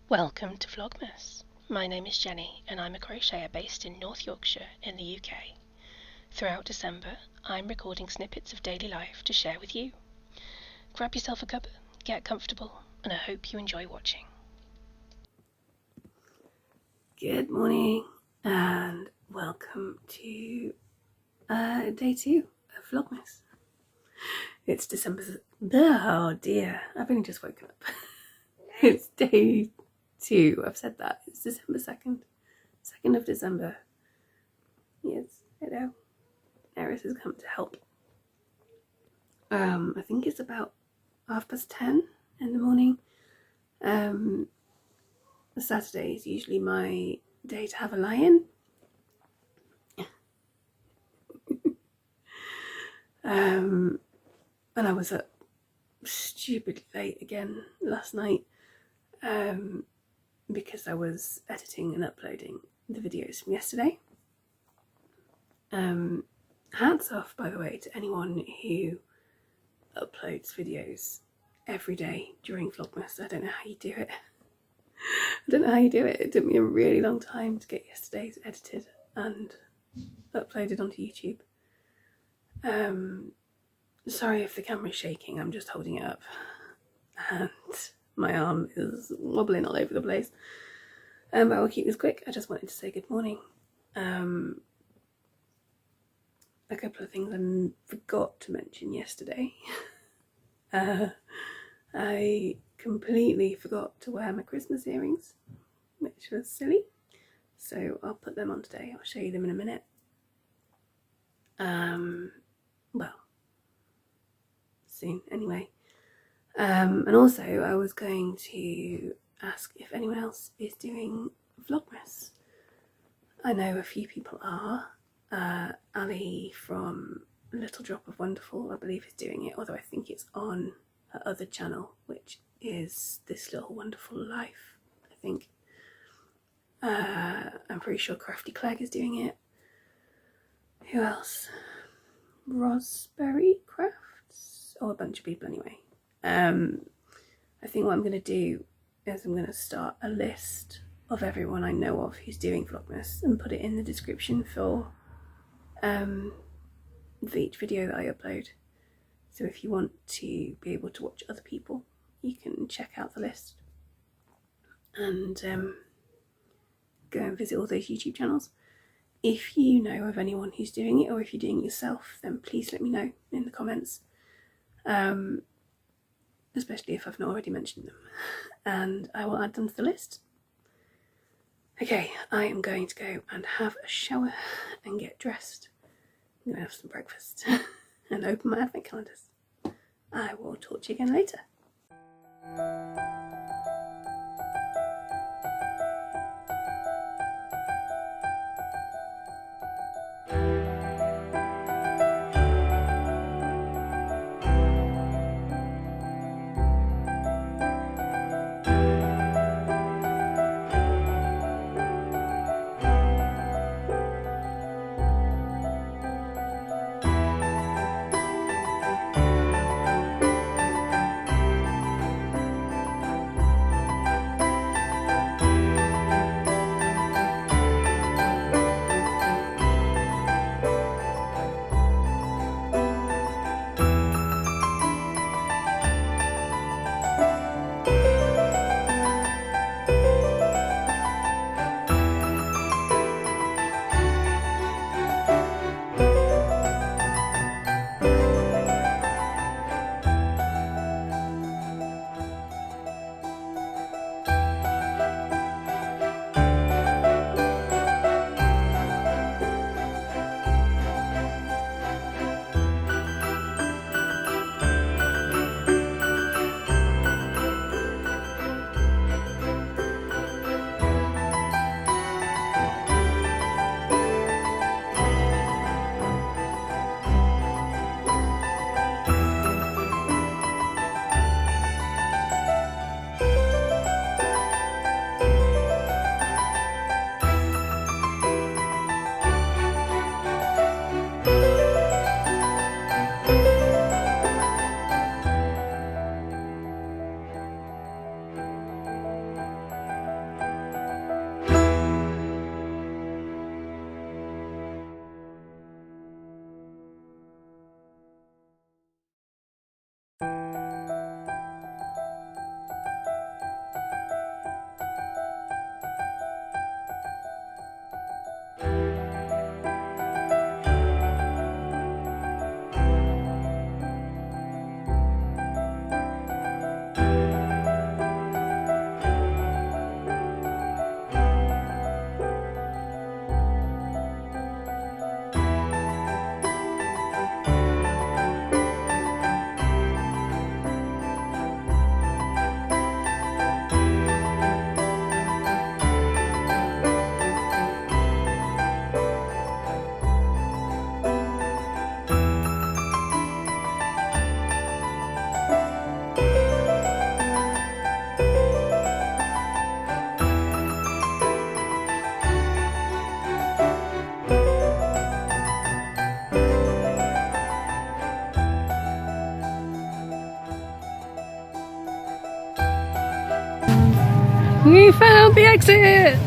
Welcome to Vlogmas. My name is Jenny and I'm a crocheter based in North Yorkshire in the UK. Throughout December, I'm recording snippets of daily life to share with you. Grab yourself a cup, get comfortable, and I hope you enjoy watching. Good morning and welcome to day 2 of Vlogmas. It's December. Oh dear, I've only just woken up. It's day 2. I've said that. It's December 2nd. 2nd of December. Yes, I know. Eris has come to help. I think it's about 10:30 in the morning. Saturday is usually my day to have a lie-in. And I was up stupidly late again last night because I was editing and uploading the videos from yesterday. Hats off, by the way, to anyone who uploads videos every day during Vlogmas. I don't know how you do it. It took me a really long time to get yesterday's edited and uploaded onto YouTube. Sorry if the camera's shaking, I'm just holding it up and my arm is wobbling all over the place. But I will keep this quick. I just wanted to say good morning. A couple of things I forgot to mention yesterday. I completely forgot to wear my Christmas earrings, which was silly. So I'll put them on today. I'll show you them in a minute. Well, soon anyway. And also I was going to ask if anyone else is doing Vlogmas. I know a few people are. Ali from Little Drop of Wonderful, I believe, is doing it, although I think it's on her other channel, which is This Little Wonderful Life, I think. I'm pretty sure Crafty Clegg is doing it. Who else? Raspberry Crafts? Oh, a bunch of people anyway. I think what I'm going to do is I'm going to start a list of everyone I know of who's doing Vlogmas and put it in the description for each video that I upload. So if you want to be able to watch other people, you can check out the list and go and visit all those YouTube channels. If you know of anyone who's doing it, or if you're doing it yourself, then please let me know in the comments, especially if I've not already mentioned them, and I will add them to the list. Okay, I am going to go and have a shower and get dressed. I'm going to have some breakfast and open my advent calendars. I will talk to you again later. We found the exit!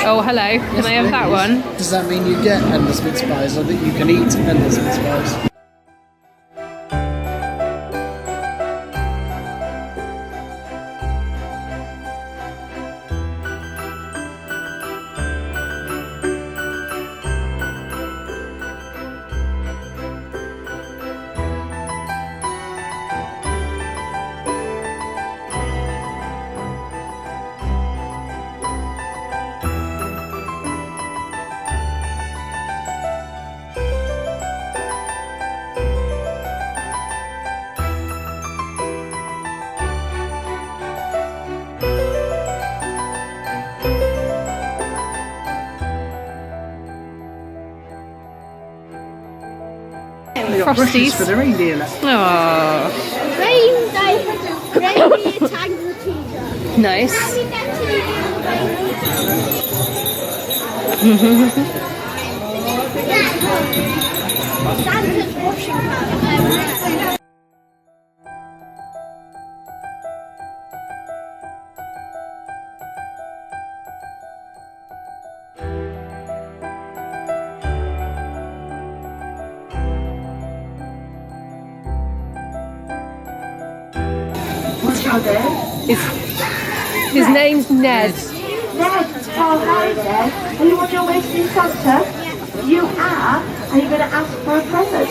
Oh, hello. Can I have that one? Does that mean you get endless mince pies or that you can eat endless mince pies? Frosties for the reindeer. Oh, Reindeer tangle teaser. nice. Santa's washing powder. What's your name? His name's Ned. Ned. Oh, hi Ned. Are you on your way to see Santa? You are? Are you going to ask for a present?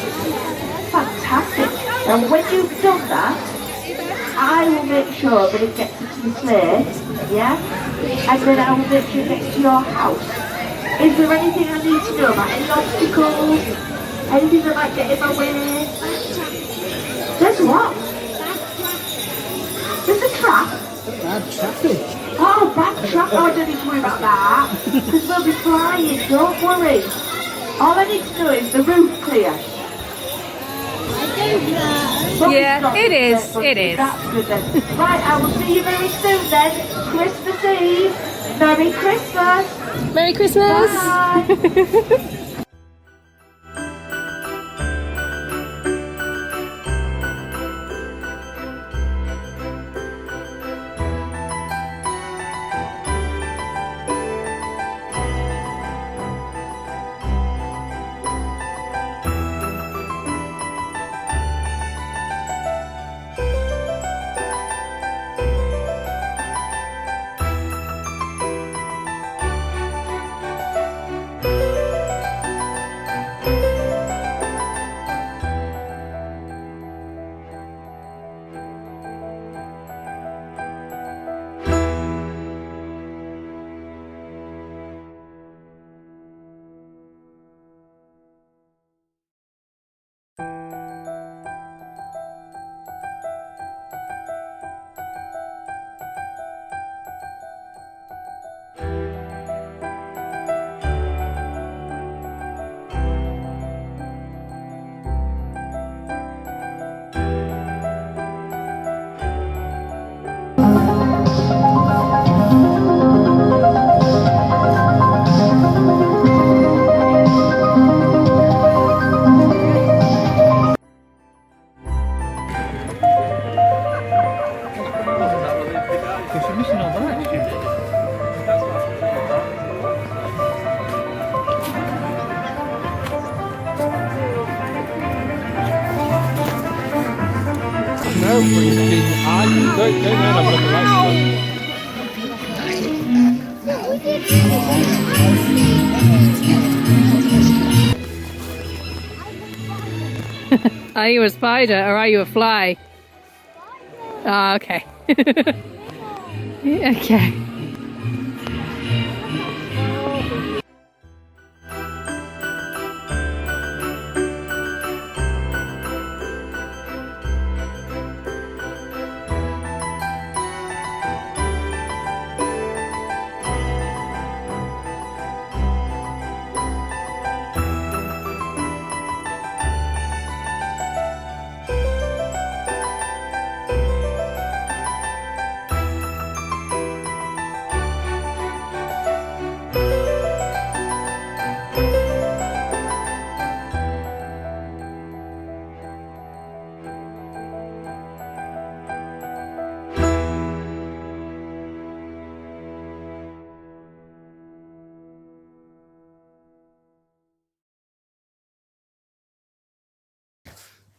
Fantastic. And when you've done that, I will make sure that it gets into the sleigh, yeah? And then I will make sure it gets to your house. Is there anything I need to know about? Any obstacles? Anything that might get in my way? There's what? There's a trap. Bad traffic. Oh, bad traffic. Oh, I don't need to worry about that. Because we'll be flying, don't worry. All I need to know is the roof clear. Yeah, it is. It is. That's good then. Right, I will see you very soon then. Christmas Eve. Merry Christmas. Merry Christmas. Bye. bring it in. Go there and have a look at lights. Are you a spider or are you a fly? Ah, okay. Okay.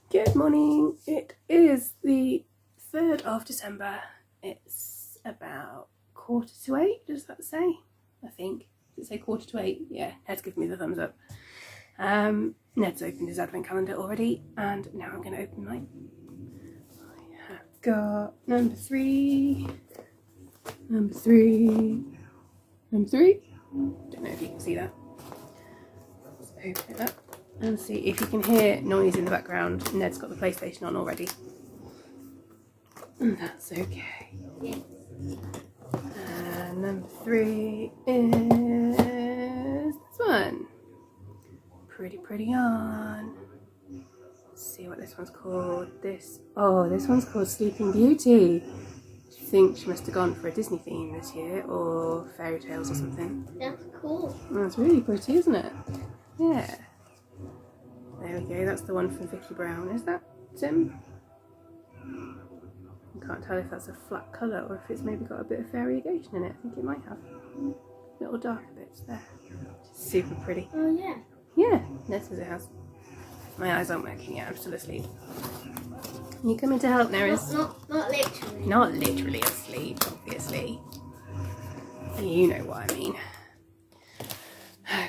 Good morning. It is the 3rd of December. It's about 7:45, does that say? I think. Does it say 7:45? Yeah, Ned's giving me the thumbs up. Ned's opened his advent calendar already, and now I'm going to open mine. I have got number 3, number 3, number 3. Don't know if you can see that. Let's open it up and see if you can hear noise in the background. Ned's got the PlayStation on already. And that's okay. And number 3 is this one. Pretty on. Let's see what this one's called. This one's called Sleeping Beauty. I think she must have gone for a Disney theme this year, or fairy tales or something. That's cool. That's really pretty, isn't it? Yeah. There we go, that's the one from Vicky Brown. Is that Tim? I can't tell if that's a flat colour or if it's maybe got a bit of variegation in it. I think it might have. Little darker bits there. Super pretty. Oh yeah. Yeah, Ned says it has. My eyes aren't working yet, I'm still asleep. You coming to help, Neris? Not literally. Not literally asleep, obviously. You know what I mean.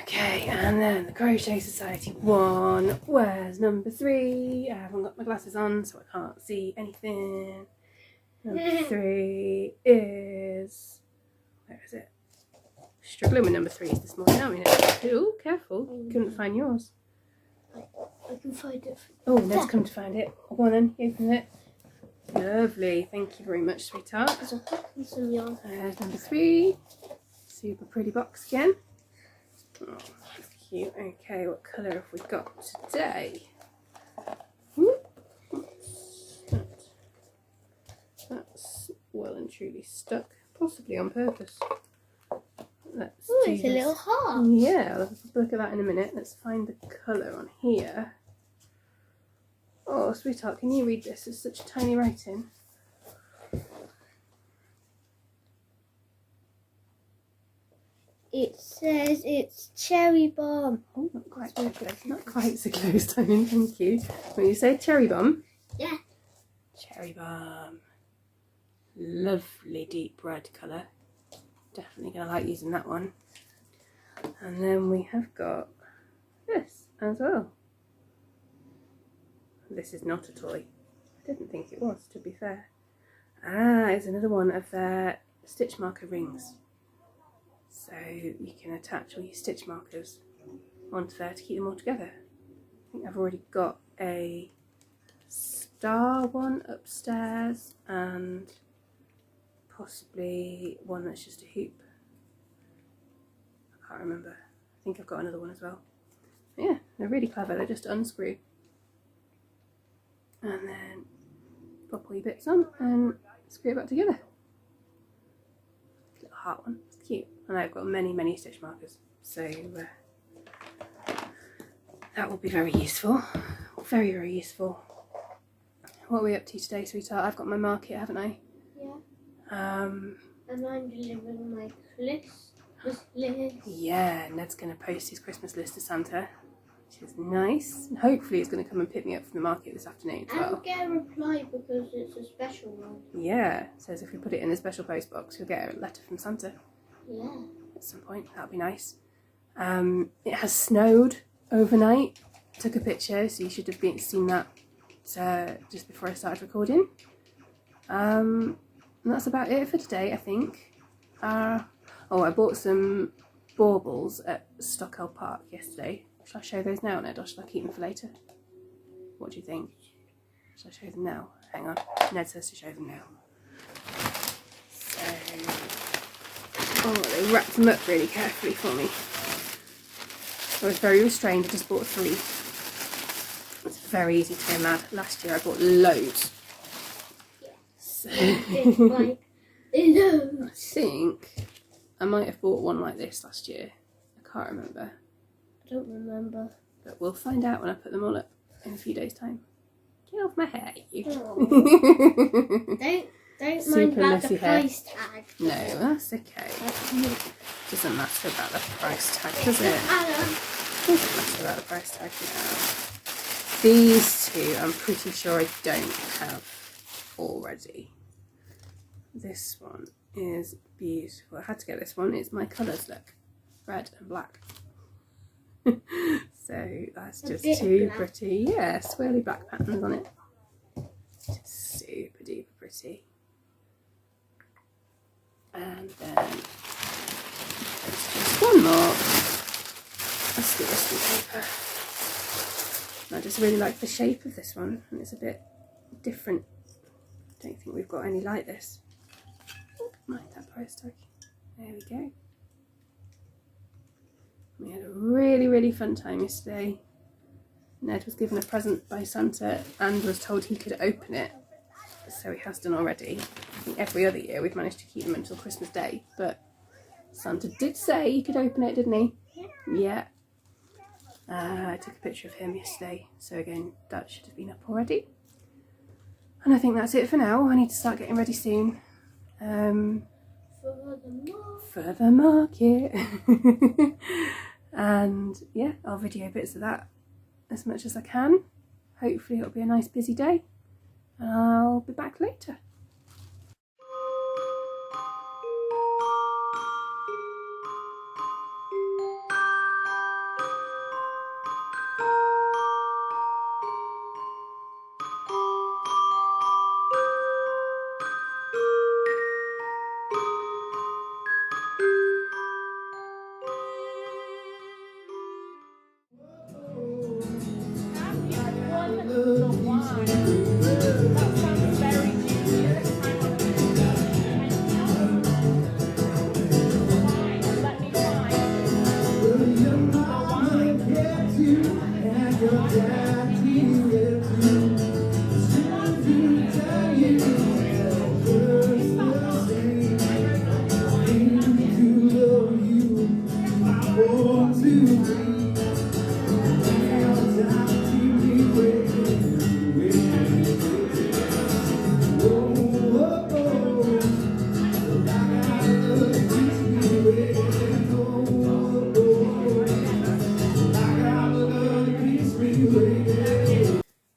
Okay, and then the Crochet Society one. Where's number 3? I haven't got my glasses on, so I can't see anything. Number 3 is... where is it? Struggling with number 3s this morning, aren't we? Oh, careful. Couldn't find yours. I can find it. Oh, Ned's come to find it. Go on then, open it. Lovely. Thank you very much, sweetheart. There's some yarn. There's number 3. Super pretty box again. Oh, that's cute. Okay, what colour have we got today? That's well and truly stuck, possibly on purpose. Let's Oh, do it's a this. little heart. Yeah, let's have a look at that in a minute. Let's find the colour on here. Oh, sweetheart, can you read this? It's such tiny writing. It says it's cherry bomb. Oh, not quite so close. Not quite so close, Tony. Thank you. When you say cherry bomb. Yeah. Cherry bomb. Lovely deep red colour. Definitely going to like using that one. And then we have got this as well. This is not a toy. I didn't think it was, to be fair. Ah, it's another one of their stitch marker rings. So you can attach all your stitch markers onto there to keep them all together. I think I've already got a star one upstairs and possibly one that's just a hoop. I can't remember. I think I've got another one as well. Yeah, they're really clever. They just unscrew and then pop all your bits on and screw it back together. Little heart one. It's cute. And I've got many stitch markers, so that will be very useful. Very useful. What are we up to today, sweetheart? I've got my market, haven't I? Yeah. Um. And I'm delivering my Christmas list. Yeah, Ned's going to post his Christmas list to Santa. which is nice. And hopefully it's going to come and pick me up from the market this afternoon as well. I'll get a reply because it's a special one. Yeah, it says if we put it in the special post box, you'll get a letter from Santa. Yeah. At some point. That'll be nice. It has snowed overnight. Took a picture, so you should have seen that just before I started recording. And that's about it for today, I think. Oh, I bought some baubles at Stockwell Park yesterday. Shall I show those now, Ned, or shall I keep them for later? What do you think? Shall I show them now? Hang on. Ned says to show them now. So, oh, they wrapped them up really carefully for me. I was very restrained. I just bought 3. It's very easy to go mad. Last year I bought loads. So It's like loads. I think I might have bought one like this last year. I can't remember. I don't remember. But we'll find out when I put them all up in a few days' time. Get off my hair, you. Don't Super mind about messy the hair. price tag. No, that's okay. Doesn't matter about the price tag, does it? Doesn't matter about the price tag now. These 2 I'm pretty sure I don't have already. This one is beautiful. I had to get this one. It's my colours, look. Red and black. So that's just too pretty. Yeah, swirly black patterns on it. Just super duper pretty. And then there's just one more. Let's do this paper. I just really like the shape of this one, and it's a bit different. I don't think we've got any like this. Right, that price tag. There we go. We had a really fun time yesterday. Ned was given a present by Santa and was told he could open it. So he has done already. I think every other year we've managed to keep them until Christmas Day, but Santa did say he could open it, didn't he? Yeah. I took a picture of him yesterday, so again, that should have been up already. And I think that's it for now. I need to start getting ready soon. For the market. And yeah, I'll video bits of that as much as I can. Hopefully it'll be a nice busy day. And I'll be back later.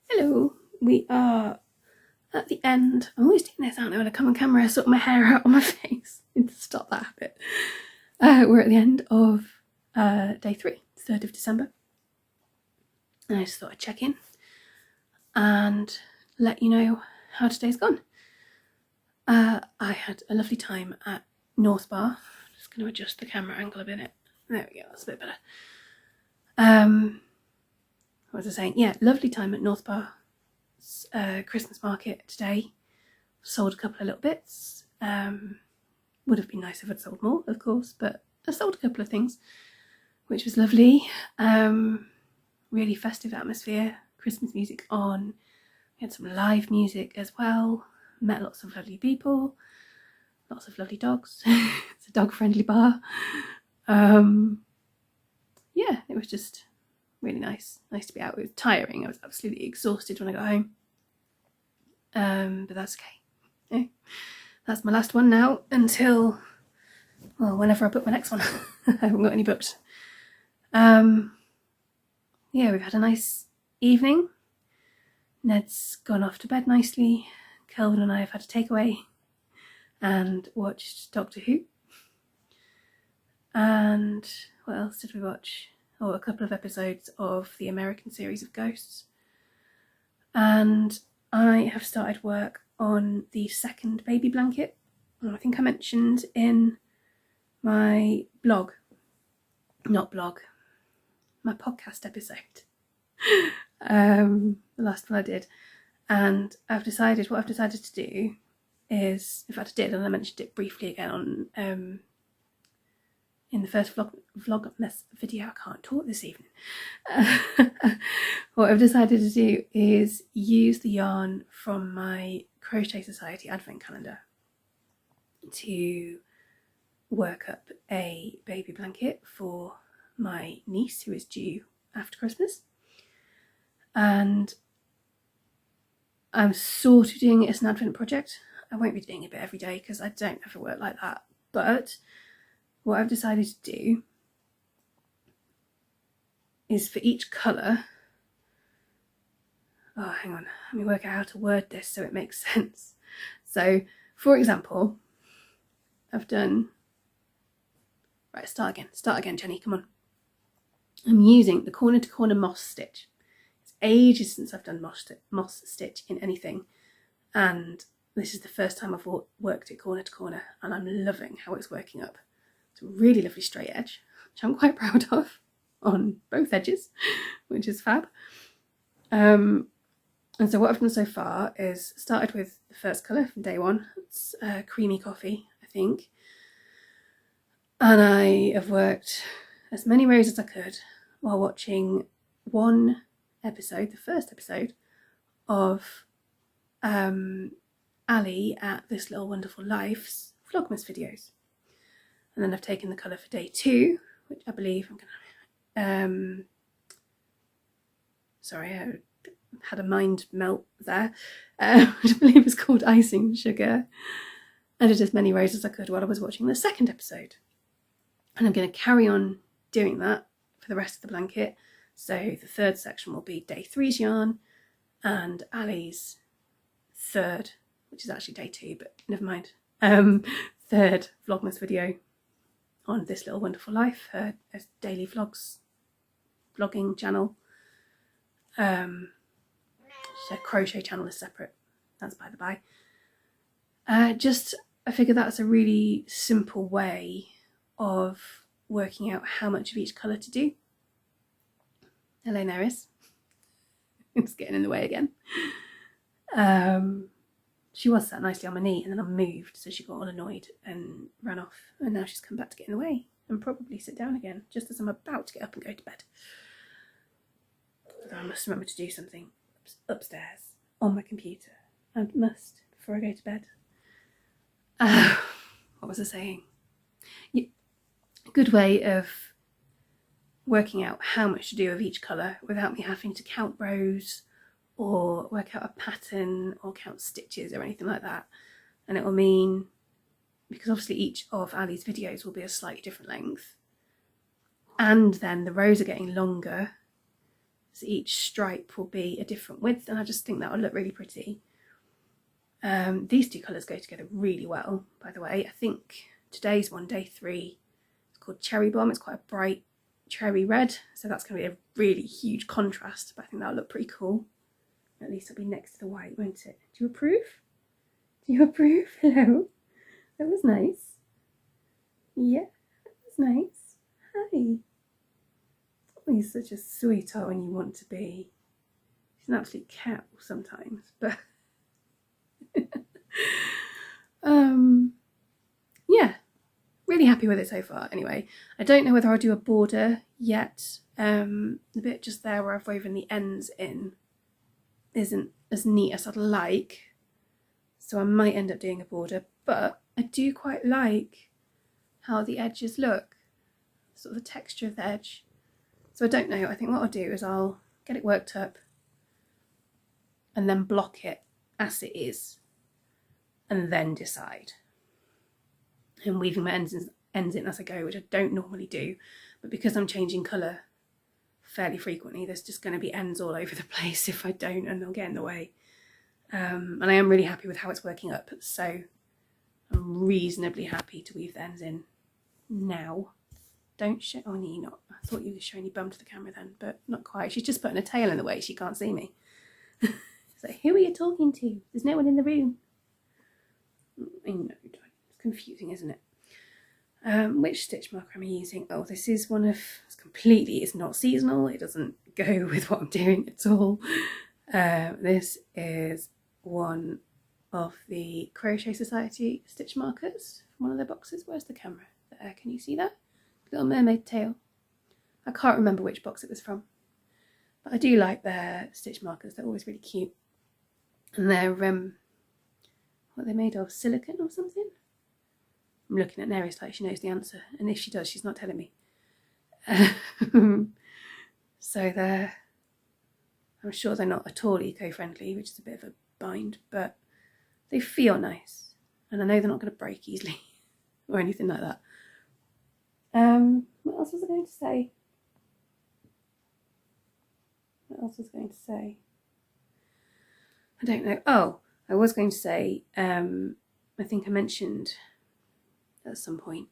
Hello, we are at the end. I'm always doing this, aren't I? When I come on camera, I sort my hair out on my face. I need to stop that habit. We're at the end of day 3, 3rd of December. And I just thought I'd check in and let you know how today's gone. I had a lovely time at North Bar. Just going to adjust the camera angle a bit. There we go, that's a bit better. What was I saying? Yeah, lovely time at North Bar. Christmas market today. Sold a couple of little bits. Would have been nice if I'd sold more, of course, but I sold a couple of things, which was lovely. Really festive atmosphere. Christmas music on. We had some live music as well. Met lots of lovely people. Lots of lovely dogs. It's a dog-friendly bar. Yeah, it was just really nice. Nice to be out. It was tiring. I was absolutely exhausted when I got home. But that's okay. Yeah. That's my last one now until, well, whenever I book my next one. I haven't got any booked. yeah, we've had a nice evening. Ned's gone off to bed nicely. Kelvin and I have had a takeaway and watched Doctor Who. And what else did we watch? Oh, a couple of episodes of the American series of Ghosts. And I have started work on the second baby blanket. I think I mentioned in my blog, not blog, my podcast episode, the last one I did. And what I've decided to do is, in fact I did, and I mentioned it briefly again on in the first Vlogmas video. I can't talk this evening. What I've decided to do is use the yarn from my Crochet Society advent calendar to work up a baby blanket for my niece who is due after Christmas. And I'm sort of doing it as an advent project. I won't be doing it every day because I don't ever work like that. But what I've decided to do is for each colour, oh hang on, let me work out how to word this so it makes sense. So for example, I've done, right, start again Jenny, come on. I'm using the corner to corner moss stitch. It's ages since I've done moss stitch in anything, and this is the first time I've worked it corner to corner, and I'm loving how it's working up. It's a really lovely straight edge, which I'm quite proud of on both edges, which is fab. And so what I've done so far is started with the first colour from day one. It's creamy coffee, I think. And I have worked as many rows as I could while watching one episode, the first episode of Ali at This Little Wonderful Life's Vlogmas videos. And then I've taken the colour for day 2, which I believe I'm going to... sorry, I had a mind melt there. Which I believe is called Icing Sugar. I did as many rows as I could while I was watching the second episode. And I'm going to carry on doing that for the rest of the blanket. So the third section will be day 3's yarn and Ali's third, which is actually day 2, but never mind, third Vlogmas video on This Little Wonderful Life, her daily vlogging channel. Her crochet channel is separate, that's by the by. I figured that's a really simple way of working out how much of each colour to do. Hello Neris. It's getting in the way again. She was sat nicely on my knee and then I moved, so she got all annoyed and ran off, and now she's come back to get in the way and probably sit down again just as I'm about to get up and go to bed. Although I must remember to do something upstairs on my computer. I must before I go to bed. What was I saying? A good way of working out how much to do of each colour without me having to count rows or work out a pattern or count stitches or anything like that. And it will mean, because obviously each of Ali's videos will be a slightly different length, and then the rows are getting longer, so each stripe will be a different width, and I just think that will look really pretty. These two colours go together really well, by the way. I think today's one, day 3, it's called Cherry Bomb. It's quite a bright cherry red, so that's going to be a really huge contrast, but I think that'll look pretty cool. At least it'll be next to the white, won't it? Do you approve? Do you approve? Hello? That was nice. Yeah, that was nice. Hi. Oh, he's such a sweetheart when you want to be. He's an absolute cow sometimes, but... yeah, really happy with it so far. Anyway, I don't know whether I'll do a border yet. The bit just there where I've woven the ends in isn't as neat as I'd like, so I might end up doing a border, but I do quite like how the edges look, sort of the texture of the edge. So I don't know, I think what I'll do is I'll get it worked up and then block it as it is and then decide. I'm weaving my ends in as I go, which I don't normally do, but because I'm changing colour fairly frequently. There's just going to be ends all over the place if I don't, and they'll get in the way. And I am really happy with how it's working up, so I'm reasonably happy to weave the ends in now. Don't show, oh no, you're not. I thought you were showing your bum to the camera then, but not quite. She's just putting a tail in the way, she can't see me. So who are you talking to? There's no one in the room. I know, it's confusing, isn't it? Which stitch marker am I using? Oh, this is one of, it's not seasonal, it doesn't go with what I'm doing at all. This is one of the Crochet Society stitch markers from one of their boxes. Where's the camera? There, can you see that? Little mermaid tail. I can't remember which box it was from, but I do like their stitch markers. They're always really cute, and they're what are they made of? Silicone or something? I'm looking at Neris like she knows the answer, and if she does, she's not telling me. So they're, I'm sure they're not at all eco-friendly, which is a bit of a bind, but they feel nice, and I know they're not going to break easily or anything like that. What else was I going to say? I don't know. Oh, I was going to say, I think I mentioned at some point,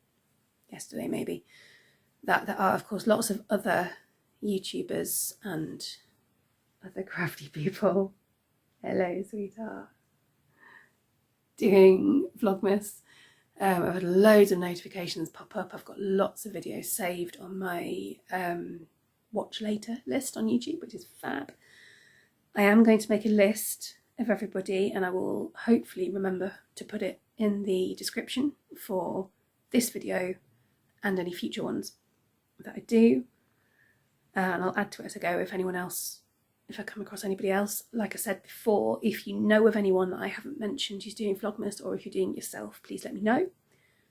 yesterday maybe, that there are of course lots of other YouTubers and other crafty people, hello sweetheart, doing Vlogmas. I've had loads of notifications pop up. I've got lots of videos saved on my watch later list on YouTube, which is fab. I am going to make a list of everybody, and I will hopefully remember to put it in the description for this video and any future ones that I do. And I'll add to it as I go if anyone else, if I come across anybody else. Like I said before, if you know of anyone that I haven't mentioned who's doing Vlogmas, or if you're doing it yourself, please let me know.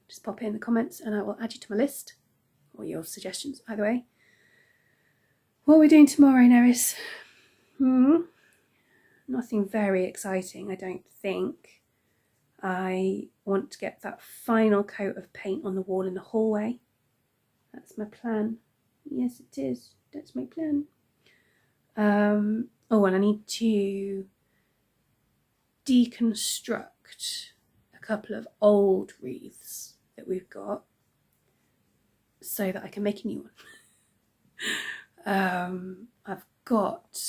Just pop it in the comments and I will add you to my list, or your suggestions, either way. What are we doing tomorrow, Neris? Nothing very exciting, I don't think. I want to get that final coat of paint on the wall in the hallway. That's my plan. Yes, it is. That's my plan. Oh, and I need to deconstruct a couple of old wreaths that we've got so that I can make a new one. I've got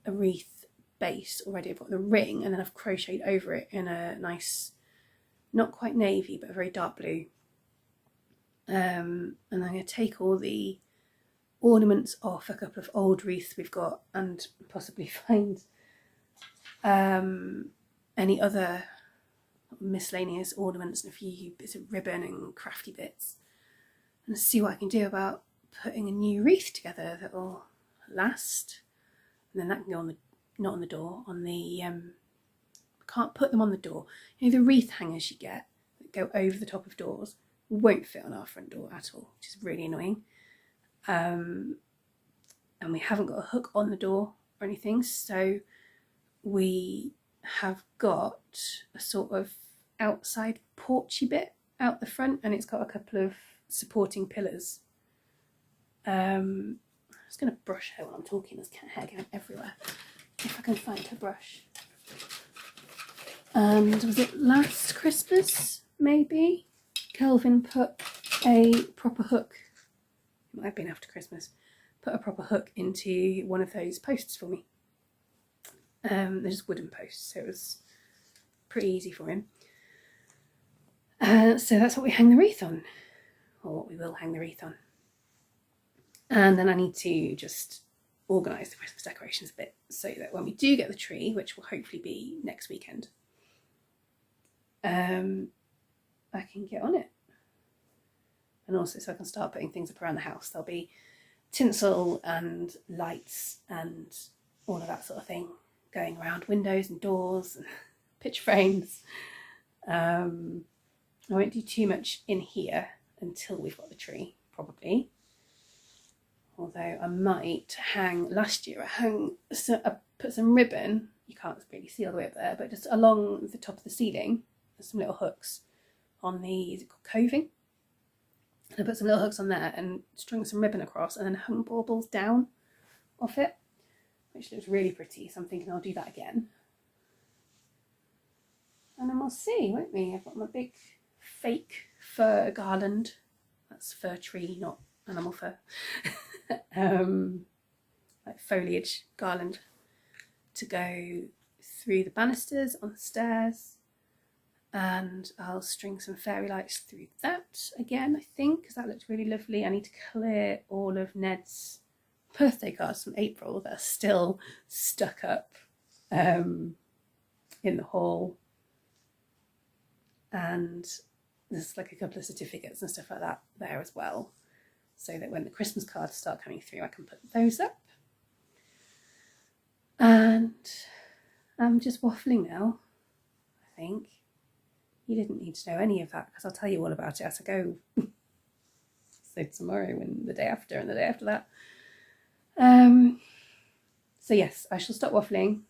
a wreath base already. I've got the ring, and then I've crocheted over it in a nice, not quite navy, but a very dark blue. And I'm going to take all the ornaments off a couple of old wreaths we've got, and possibly find any other miscellaneous ornaments and a few bits of ribbon and crafty bits, and see what I can do about putting a new wreath together that will last. And then that can go on the, not on the door, on the I can't put them on the door. You know the wreath hangers you get that go over the top of doors won't fit on our front door at all, which is really annoying. And we haven't got a hook on the door or anything, so we have got a sort of outside porchy bit out the front, and it's got a couple of supporting pillars. I'm just going to brush her while I'm talking. There's cat hair going everywhere. If I can find her brush. And was it last Christmas, maybe? Kelvin put a proper hook, it might have been after Christmas, put a proper hook into one of those posts for me. They're just wooden posts, so it was pretty easy for him. So that's what we hang the wreath on, or what we will hang the wreath on. And then I need to just organise the Christmas decorations a bit, so that when we do get the tree, which will hopefully be next weekend, I can get on it. And also so I can start putting things up around the house. There'll be tinsel and lights and all of that sort of thing going around windows and doors and picture frames. I won't do too much in here until we've got the tree, probably. Although I might hang, last year I put some ribbon, you can't really see all the way up there, but just along the top of the ceiling, there's some little hooks on the, is it called coving? I put some little hooks on there and strung some ribbon across and then hung baubles down off it, which looks really pretty. So I'm thinking I'll do that again. And then we'll see, won't we? I've got my big fake fir garland. That's fir tree, not animal fur. Like foliage garland to go through the banisters on the stairs. And I'll string some fairy lights through that again, I think, because that looked really lovely. I need to clear all of Ned's birthday cards from April that are still stuck up in the hall. And there's like a couple of certificates and stuff like that there as well, so that when the Christmas cards start coming through, I can put those up. And I'm just waffling now, I think. You didn't need to know any of that because I'll tell you all about it as I go. So tomorrow and the day after and the day after that. So yes, I shall stop waffling.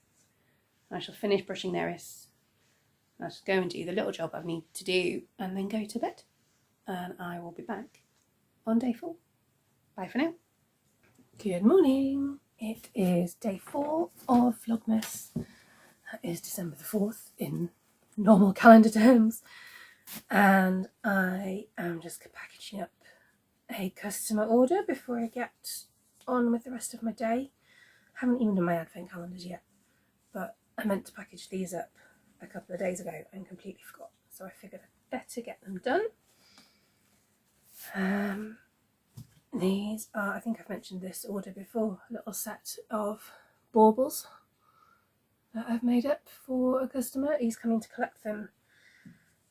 I shall finish brushing Neris. I shall go and do the little job I need to do and then go to bed. And I will be back on day 4. Bye for now. Good morning. It is day 4 of Vlogmas. That is December the 4th in normal calendar terms, and I am just packaging up a customer order before I get on with the rest of my day. I haven't even done my advent calendars yet, but I meant to package these up a couple of days ago and completely forgot, so I figured I'd better get them done. These are, I think I've mentioned this order before, a little set of baubles that I've made up for a customer. He's coming to collect them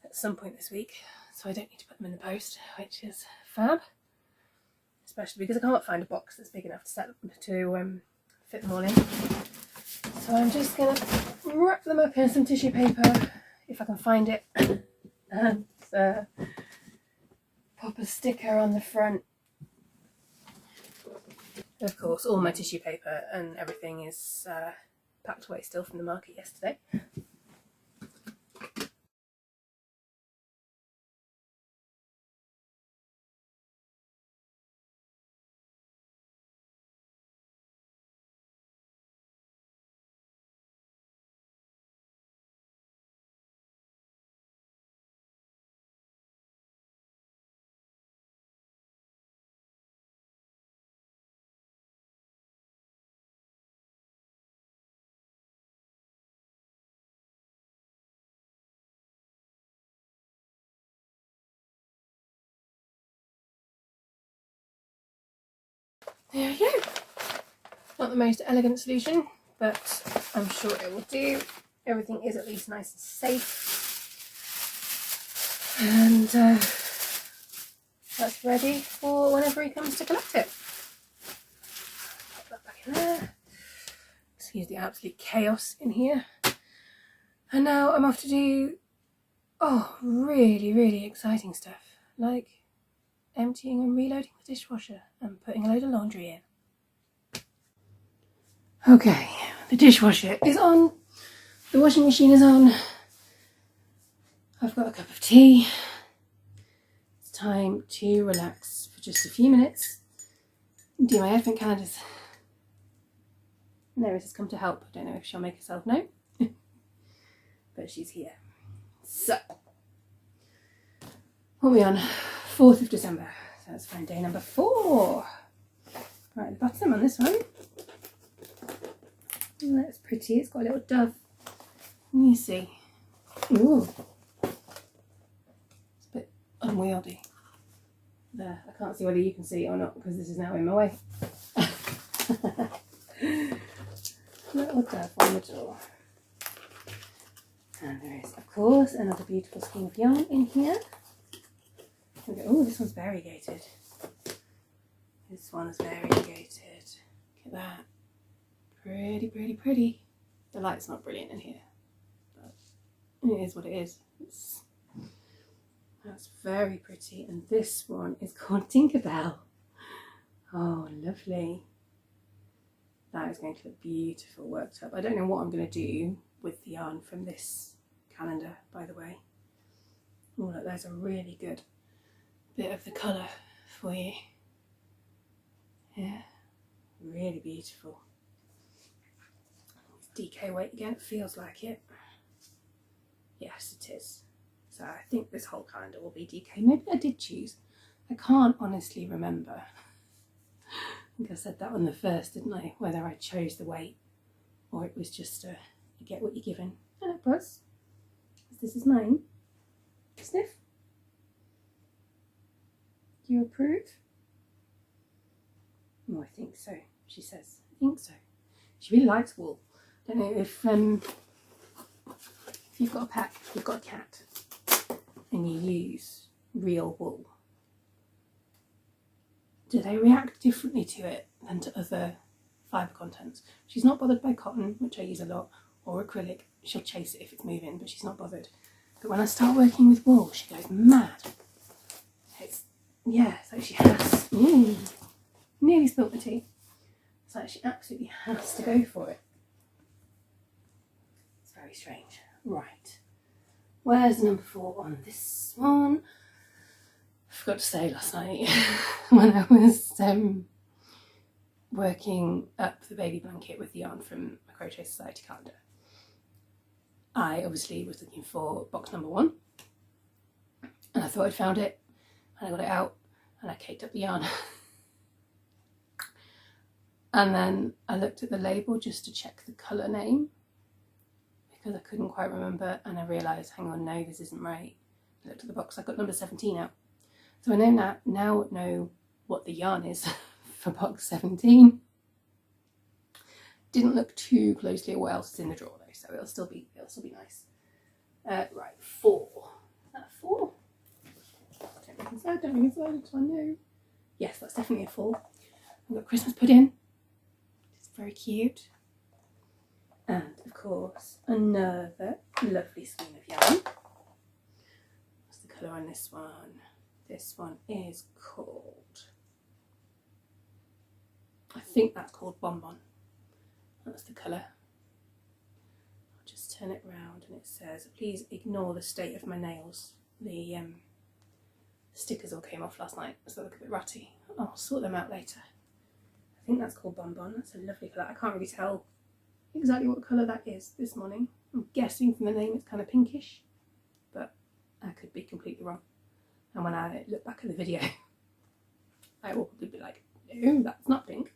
at some point this week, so I don't need to put them in the post, which is fab, especially because I can't find a box that's big enough to fit them all in. So I'm just going to wrap them up in some tissue paper if I can find it, and pop a sticker on the front. Of course, all my tissue paper and everything is packed away still from the market yesterday. There we go. Not the most elegant solution, but I'm sure it will do. Everything is at least nice and safe. And that's ready for whenever he comes to collect it. Put that back in there. Excuse the absolute chaos in here. And now I'm off to do, really, really exciting stuff. Like emptying and reloading the dishwasher and putting a load of laundry in. Okay, the dishwasher is on, the washing machine is on, I've got a cup of tea. It's time to relax for just a few minutes and do my advent calendars. Neris has come to help. I don't know if she'll make herself known, but she's here. So, what are we on? 4th of December. So let's find day number 4. Right at the bottom on this one. Oh, that's pretty. It's got a little dove. Let me see. Ooh. It's a bit unwieldy. There. I can't see whether you can see it or not because this is now in my way. Little dove on the door. And there is, of course, another beautiful skein of yarn in here. Oh, this one's variegated. This one's variegated. Look at that. Pretty, pretty, pretty. The light's not brilliant in here, but it is what it is. That's very pretty. And this one is called Tinkerbell. Oh, lovely. That is going to look beautiful worked up. I don't know what I'm going to do with the yarn from this calendar, by the way. Oh, look, there's a really good bit of the colour for you. Yeah, really beautiful. DK weight again, it feels like it. Yes, it is. So I think this whole calendar will be DK. Maybe I did choose. I can't honestly remember. I think I said that on the first, didn't I? Whether I chose the weight or it was just you get what you're given. Hello, Buzz. This is mine. Sniff. Do you approve? Oh, I think so, she says. I think so. She really likes wool. Don't know if you've got a pet, if you've got a cat, and you use real wool, do they react differently to it than to other fibre contents? She's not bothered by cotton, which I use a lot, or acrylic. She'll chase it if it's moving, but she's not bothered. But when I start working with wool, she goes mad. It's like she has. Nearly spilt the tea. It's like she absolutely has to go for it. It's very strange. Right. Where's number 4 on this one? I forgot to say last night when I was working up the baby blanket with the yarn from my Crochet Society calendar. I obviously was looking for box number 1 and I thought I'd found it and I got it out and I caked up the yarn. And then I looked at the label just to check the colour name because I couldn't quite remember, and I realised, hang on, no, this isn't right. I looked at the box, I got number 17 out. So I now know what the yarn is for box 17. Didn't look too closely at what else is in the drawer though, so it'll still be nice. Right, 4. Is that a 4? Don't ring inside until I know. Yes, that's definitely a 4. I've got Christmas pudding. It's very cute. And of course, another lovely skein of yarn. What's the colour on this one? This one is called, I think that's called Bonbon. That's the colour. I'll just turn it round and it says, please ignore the state of my nails. The stickers all came off last night, so they look a bit ratty. I'll sort them out later. I think that's called Bonbon. That's a lovely colour. I can't really tell exactly what colour that is this morning. I'm guessing from the name it's kind of pinkish, but I could be completely wrong. And when I look back at the video, I will probably be like, no, that's not pink.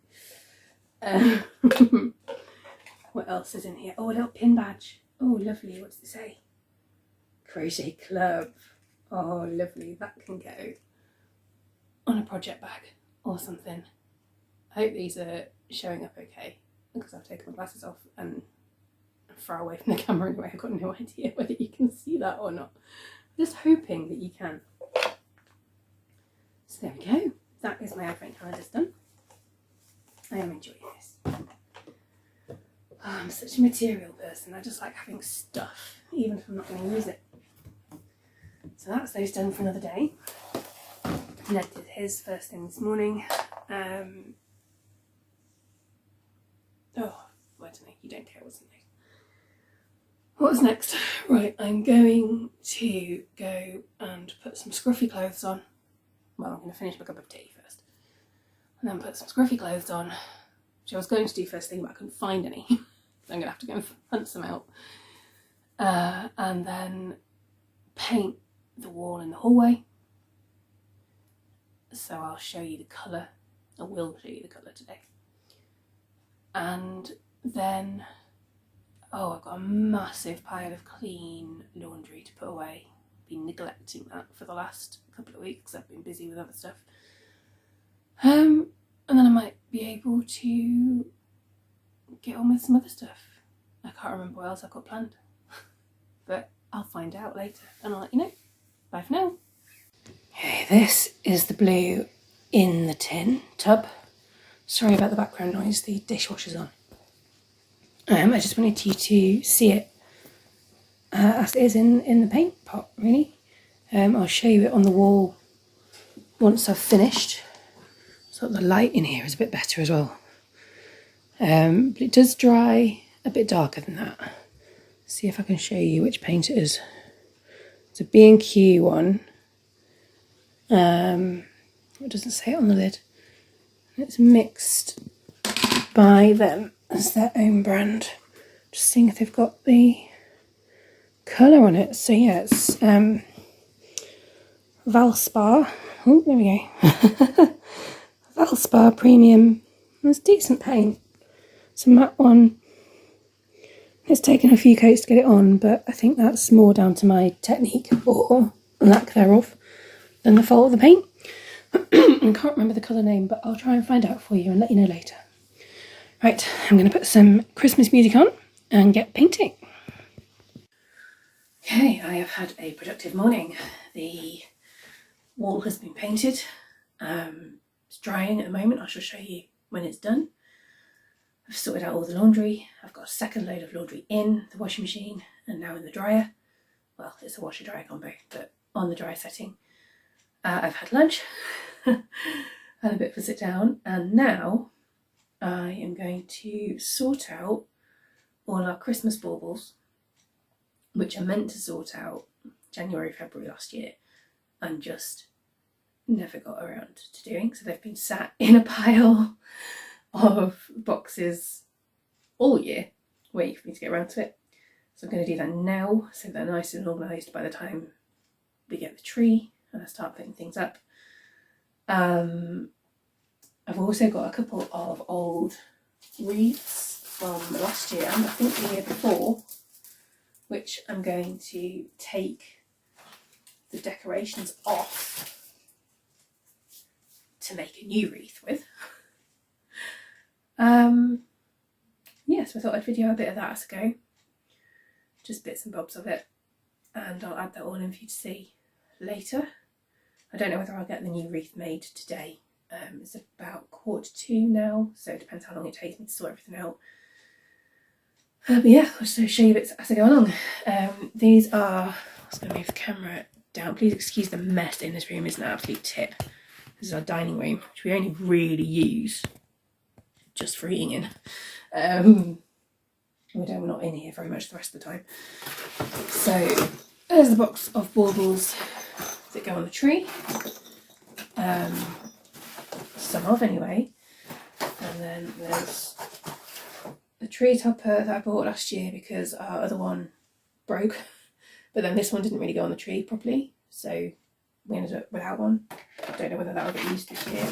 What else is in here? Oh, a little pin badge. Oh, lovely. What does it say? Crochet Club. Oh, lovely. That can go on a project bag or something. I hope these are showing up okay because I've taken my glasses off and I'm far away from the camera anyway. I've got no idea whether you can see that or not. I'm just hoping that you can. So there we go. That is my advent calendar done. I am enjoying this. Oh, I'm such a material person. I just like having stuff, even if I'm not going to use it. So that's those done for another day. Ned did his first thing this morning. Oh, I don't know, you don't care what's next. What's next? Right, I'm going to go and put some scruffy clothes on. Well, I'm going to finish my cup of tea first. And then put some scruffy clothes on, which I was going to do first thing, but I couldn't find any. So I'm going to have to go and hunt some out. And then paint the wall in the hallway. So I'll show you the colour. I will show you the colour today. And then, oh, I've got a massive pile of clean laundry to put away. Been neglecting that for the last couple of weeks. I've been busy with other stuff. And then I might be able to get on with some other stuff. I can't remember what else I've got planned. But I'll find out later and I'll let you know. Bye for now. Okay, this is the blue in the tin tub. Sorry about the background noise, the dishwasher's on. I just wanted you to see it as it is in the paint pot, really. I'll show you it on the wall once I've finished. So the light in here is a bit better as well. But it does dry a bit darker than that. See if I can show you which paint it is. It's a B&Q one It doesn't say it on the lid. It's mixed by them as their own brand. Just seeing if they've got the colour on it. So yeah, it's Valspar. Oh, there we go. Valspar Premium. It's decent paint. It's a matte one. It's taken a few coats to get it on, but I think that's more down to my technique or lack thereof than the fault of the paint. I can't remember the colour name, but I'll try and find out for you and let you know later. Right, I'm going to put some Christmas music on and get painting. Okay, I have had a productive morning. The wall has been painted. It's drying at the moment. I shall show you when it's done. I've sorted out all the laundry. I've got a second load of laundry in the washing machine and now in the dryer. Well, it's a washer dryer combo, but on the dryer setting. I've had lunch, had a bit of a sit down, and now I am going to sort out all our Christmas baubles, which I meant to sort out January, February last year, and just never got around to doing. So they've been sat in a pile of boxes all year, waiting for me to get around to it. So I'm going to do that now, so they're nice and organised by the time we get the tree and I start putting things up. I've also got a couple of old wreaths from last year and I think the year before, which I'm going to take the decorations off to make a new wreath with. So I thought I'd video a bit of that as I go, just bits and bobs of it, and I'll add that all in for you to see later. I don't know whether I'll get the new wreath made today. It's about 1:45 now, so it depends how long it takes me to sort everything out. But yeah, I'll just show you bits as I go along. These are, I was going to move the camera down. Please excuse the mess in this room. It's an absolute tip. This is our dining room, which we only really use just for eating in. We're not in here very much the rest of the time. So there's the box of baubles that go on the tree. Some of anyway. And then there's the tree topper that I bought last year because our other one broke. But then this one didn't really go on the tree properly, so we ended up without one. I don't know whether that will get used this year.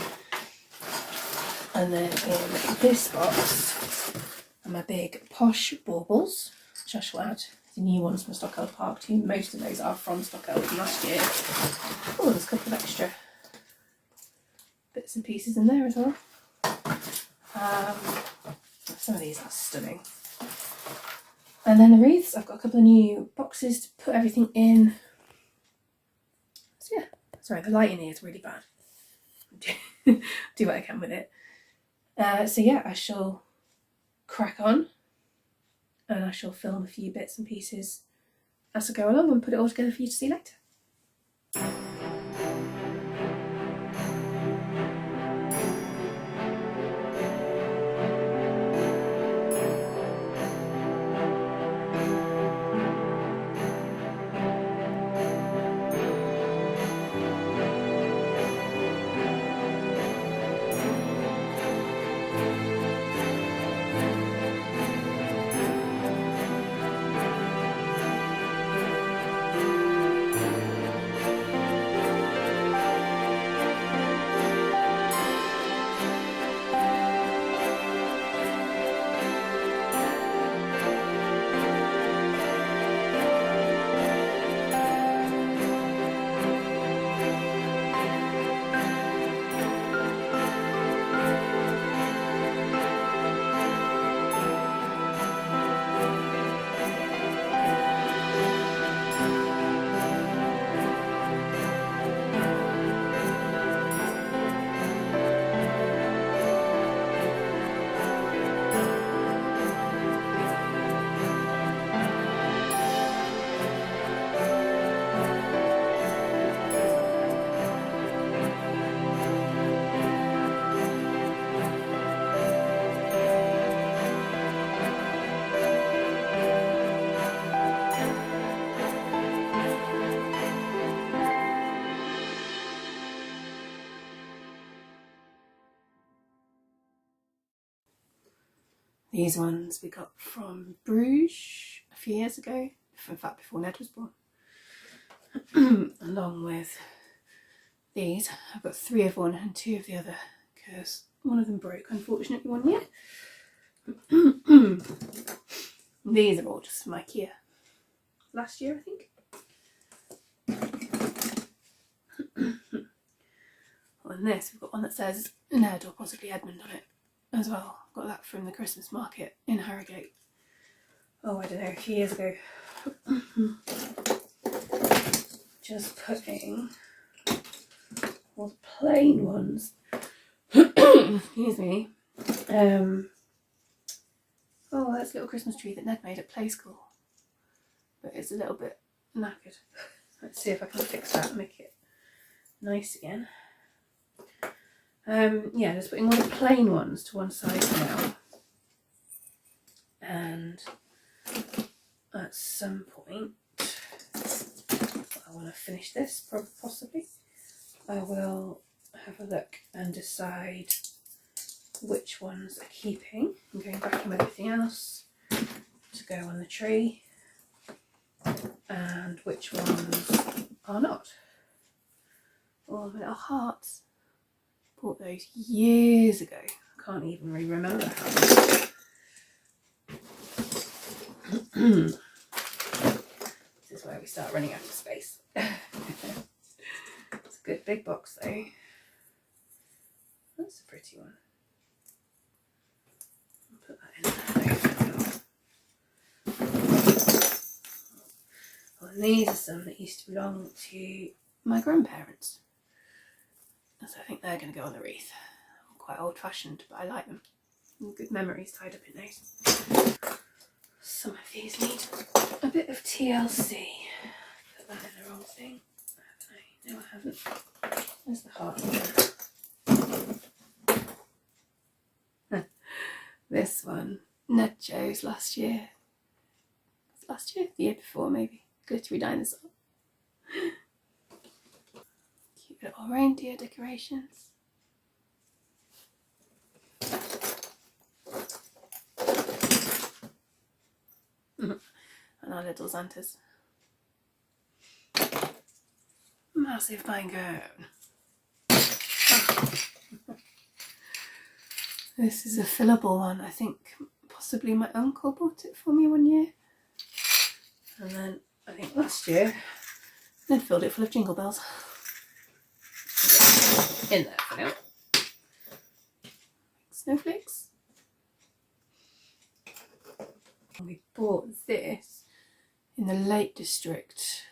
And then in this box are my big posh baubles, which I shall add the new ones from Stockwell Park too. Most of those are from Stockwell from last year. Oh, there's a couple of extra bits and pieces in there as well. Some of these are stunning. And then the wreaths, I've got a couple of new boxes to put everything in. So yeah, sorry, the lighting here is really bad. Do what I can with it. So yeah, I shall crack on and I shall film a few bits and pieces as I go along and put it all together for you to see later. These ones we got from Bruges a few years ago, in fact before Ned was born. Along with these, I've got 3 of one and 2 of the other because one of them broke unfortunately one year. These are all just from IKEA last year, I think. On this we've got one that says Ned or possibly Edmund on it as well. Got that from the Christmas market in Harrogate. Oh, I don't know, a few years ago. Just putting all the plain ones. Excuse me. Oh, that's a little Christmas tree that Ned made at play school. But it's a little bit knackered. Let's see if I can fix that and make it nice again. Yeah, just putting all the plain ones to one side now. And at some point, I want to finish this, possibly. I will have a look and decide which ones are keeping. I'm going back in with everything else to go on the tree, and which ones are not. Oh, my little hearts. Bought those years ago. I can't even really remember how much. This is where we start running out of space. It's a good big box though. That's a pretty one. I'll put that in there. Oh, and these are some that used to belong to my grandparents. So I think they're going to go on the wreath. Quite old fashioned, but I like them. Good memories tied up in those. Some of these need a bit of TLC. Put that in the wrong thing. No, I haven't. Where's the heart? This one, Ned chose last year. Last year? The year before, maybe. Glittery dinosaur. Cute little reindeer decorations. And our little Santas. Massive pine cone. This is a fillable one. I think possibly my uncle bought it for me one year. And then I think last year Ned filled it full of jingle bells. In there for now. Snowflakes. We bought this in the Lake District.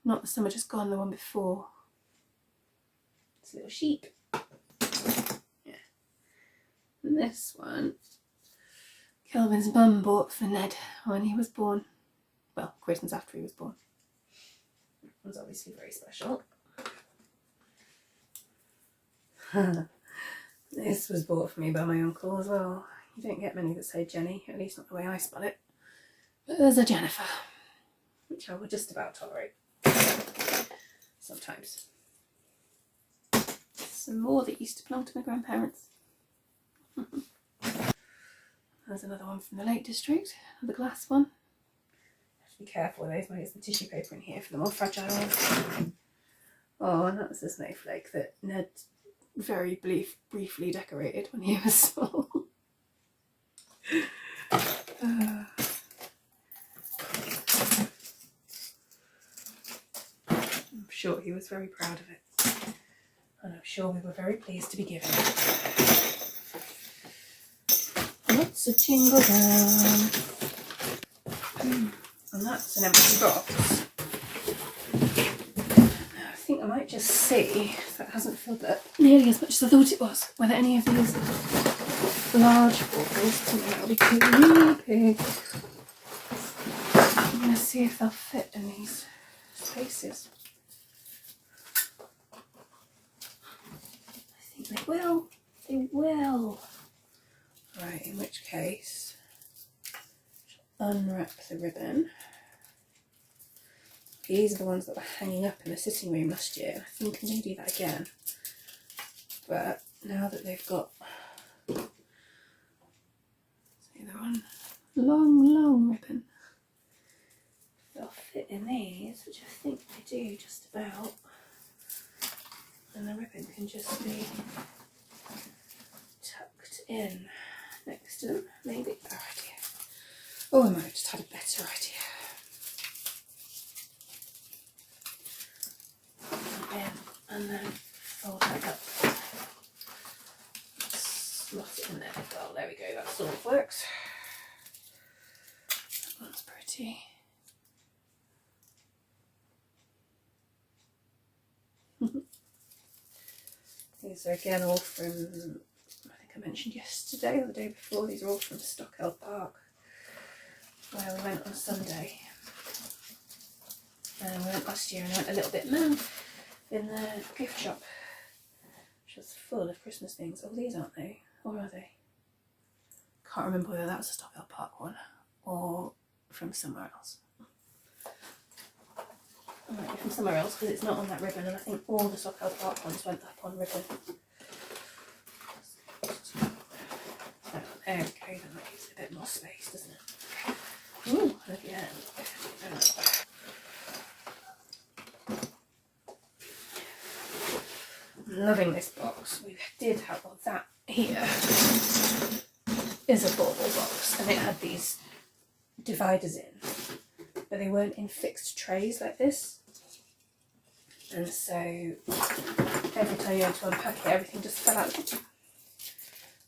Not the summer just gone, the one before. It's a little sheep. Yeah. And this one, Kelvin's mum bought for Ned when he was born. Well, Christmas after he was born. That one's obviously very special. This was bought for me by my uncle as well. You don't get many that say Jenny, at least not the way I spell it. But there's a Jennifer, which I will just about tolerate. Sometimes. Some more that used to belong to my grandparents. There's another one from the Lake District, the glass one. Have to be careful with those, might get some tissue paper in here for the more fragile ones. Oh, and that's a snowflake that Ned very briefly decorated when he was small. I'm sure he was very proud of it, and I'm sure we were very pleased to be given it. Lots of jingle bells. And that's an empty box. Now I think I might just see if that hasn't filled up nearly as much as I thought it was, whether any of these large baubles, that'll be really big. I'm going to see if they'll fit in these spaces. I think they will. They will. Right, in which case, unwrap the ribbon. These are the ones that were hanging up in the sitting room last year. I think I'm going to do that again. But now that they've got long ribbon. They'll fit in these, which I think they do just about. And the ribbon can just be tucked in next to them. Maybe. Oh idea. Oh, I might have just had a better idea. And then fold that up. Slot it in there as well. There we go, that sort of works. That one's pretty. These are again all from, I think I mentioned yesterday or the day before, these are all from Stockwell Park, where we went on Sunday. And we went last year and went a little bit mad in the gift shop, which was full of Christmas things. Oh, these aren't they? Or are they? Can't remember whether that was a Stockwell Park one or from somewhere else. It might be from somewhere else because it's not on that ribbon, and I think all the Stockwell Park ones went up on ribbon. Oh, there we go, then that gives it a bit more space, doesn't it? Ooh, again. Loving this box. We did have, well, that here is a bauble box, and it had these dividers in, but they weren't in fixed trays like this, and so every time you went to unpack it, everything just fell out,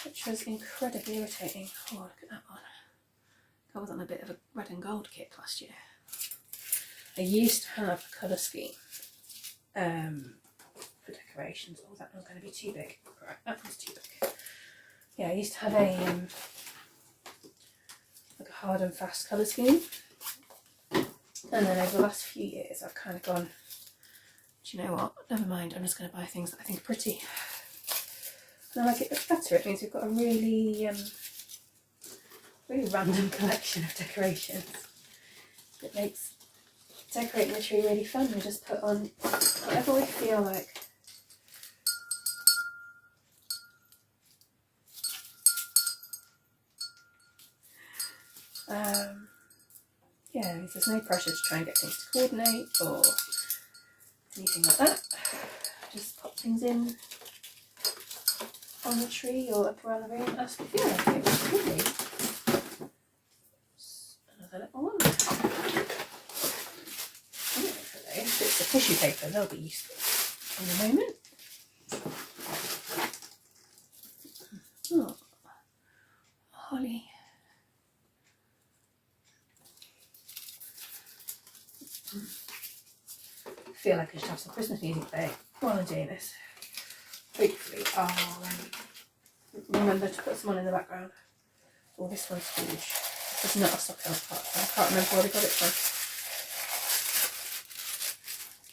which was incredibly irritating. Oh, look at that one. I was on a bit of a red and gold kick last year. I used to have a colour scheme for decorations. Oh, that one's going to be too big. Right, that one's too big. Yeah, I used to have a like a hard and fast colour scheme, and then over the last few years I've kind of gone, do you know what, never mind, I'm just going to buy things that I think are pretty, and I like it better. It means we've got a really really random collection of decorations. It makes decorating the tree really fun. We just put on whatever we feel like. Yeah, there's no pressure to try and get things to coordinate or anything like that. Just pop things in on the tree or up around the room as we feel like it, which could be another little one. If it's a tissue paper, they'll be useful in a moment. Oh, holly. I feel like I should have some Christmas music playing while I'm doing this. Hopefully I'll remember to put someone in the background. Oh, this one's huge. This is not a Stockwell Park. I can't remember where we got it from.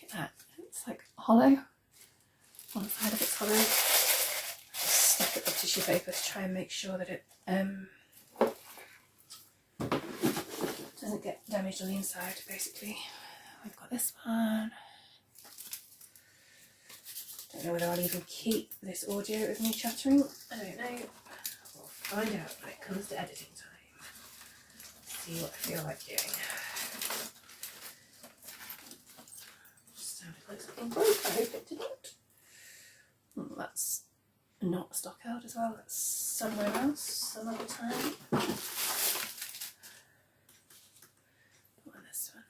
Look at that. It's like hollow. One side of it's hollow. Stuck it with tissue paper to try and make sure that it doesn't get damaged on the inside, basically. We've got this one. Don't know whether I'll even keep this audio with me chattering. I don't know. We'll find out when it comes to editing time. See what I feel like doing. Just sounded like something broke. I hope it didn't. Oh, that's not Stockwell as well. That's somewhere else, some other time. And this one.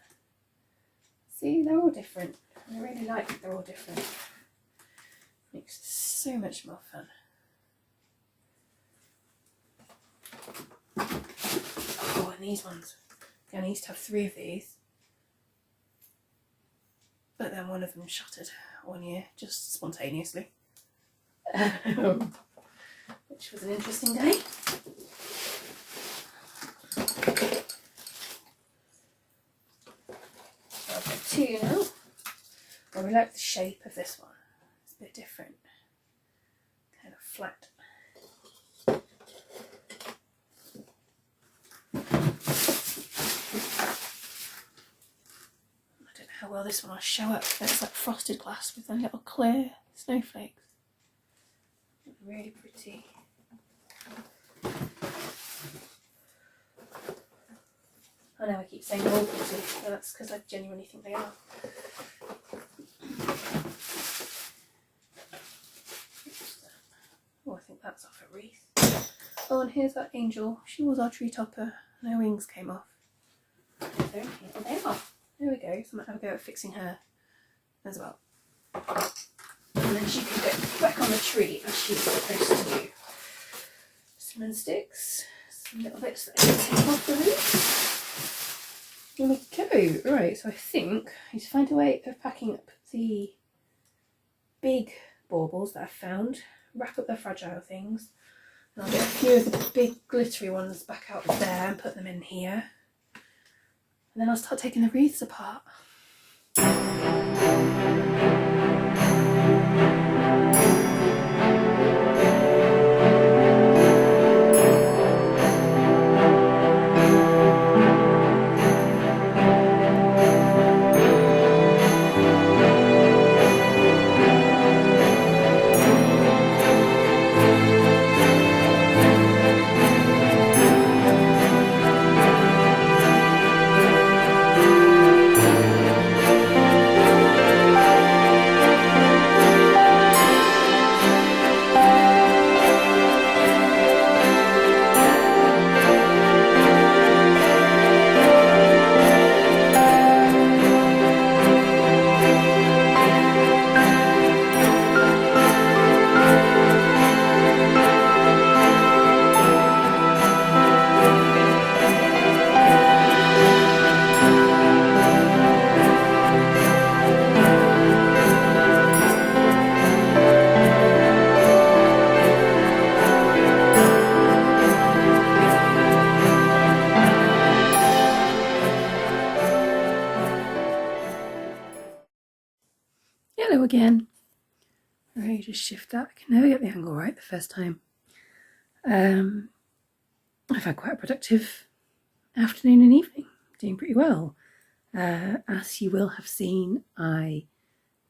See, they're all different. I really like that they're all different. Makes it so much more fun. Oh, and these ones. Again, I used to have 3 of these. But then one of them shattered one year, just spontaneously. Which was an interesting day. So I've got 2 now. I really like the shape of this one. It's a bit different. Kind of flat. I don't know how well this one will show up. It's like frosted glass with a little clear snowflakes. Really pretty. I know I keep saying they're all pretty, but that's because I genuinely think they are. Oh, I think that's off a wreath. Oh, and here's that angel. She was our tree topper and her wings came off. Oh, they are. There we go. So I might have a go at fixing her as well. And then she can go back on the tree as she's supposed to do. Cinnamon sticks, some little bits that I can take off the roof. There we go. Right, so I think I need to find a way of packing up the big baubles that I've found, wrap up the fragile things, and I'll get a few of the big glittery ones back out of there and put them in here. And then I'll start taking the wreaths apart. Hello again. Alright, just shift that. I can never get the angle right the first time. I've had quite a productive afternoon and evening, doing pretty well. As you will have seen, I